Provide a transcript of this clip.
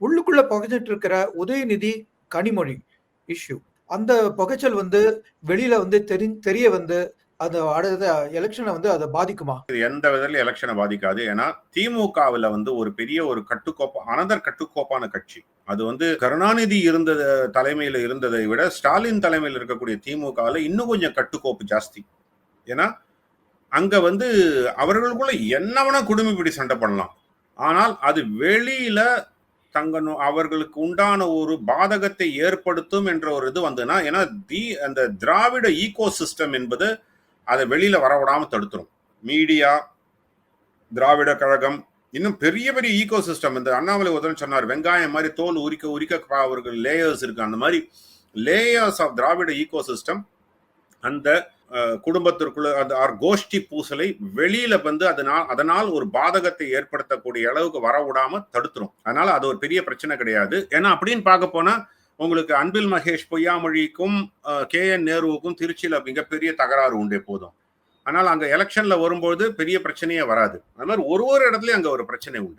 உள்ளுக்குள்ள புகைஞ்சிட்டு இருக்கிற உதயநிதி, கனிமொழி இஷ்யூ. அந்த புகைச்சல் வந்து வெளியில வந்து தெரிய வந்து அது அடுத்த எலக்ஷன வந்து அத பாதிக்குமா? இது எந்த விதத்திலும் எலெக்ஷனை பாதிக்காது. ஏன்னா திமுகவில் வந்து ஒரு பெரிய ஒரு கட்டுக்கோப்பான கட்சி. அது வந்து கருணாநிதி இருந்த தலைமையில் இருந்ததை விட ஸ்டாலின் தலைமையில் இருக்கக்கூடிய திமுகவில் இன்னும் கொஞ்சம் கட்டுக்கோப்பு ஜாஸ்தி. ஏன்னா அங்க வந்து அவர்களுக்குள்ள என்னவனா குடும்பிப்பிடி சண்டை பண்ணலாம். ஆனால் அது வெளியில அவர்களுக்கு உண்டான ஒரு பாதகத்தை ஏற்படுத்தும் என்ற ஒரு இது வந்துன்னா, ஏன்னா அந்த திராவிட ஈகோ சிஸ்டம் என்பது அதை வெளியில வரவிடாம தடுத்துரும். மீடியா, திராவிட கழகம், இன்னும் பெரிய பெரிய ஈகோ சிஸ்டம். இந்த அண்ணாமலை உதவி சொன்னார், வெங்காயம் மாதிரி தோல் உரிக்க அவர்கள் லேயர்ஸ் இருக்கு. அந்த மாதிரி layers of Dravida eco system அந்த குடும்பத்திற்குள்ள அந்த கோஷ்டி பூசலை வெளியில வந்து அதனால் ஒரு பாதகத்தை ஏற்படுத்தக்கூடிய அளவுக்கு வர விடாம தடுத்துரும். அதனால அது ஒரு பெரிய பிரச்சனை கிடையாது. ஏன்னா அப்படின்னு பார்க்க போனா உங்களுக்கு அன்பில் மகேஷ் பொய்யாமொழிக்கும் KN நேருவுக்கும் திருச்சியில மிகப்பெரிய தகராறு உண்டு எப்போதும். ஆனால் அங்க எலெக்ஷன்ல வரும்போது பெரிய பிரச்சனையே வராது. அது மாதிரி ஒரு இடத்துலயும் அங்க ஒரு பிரச்சனை உண்டு.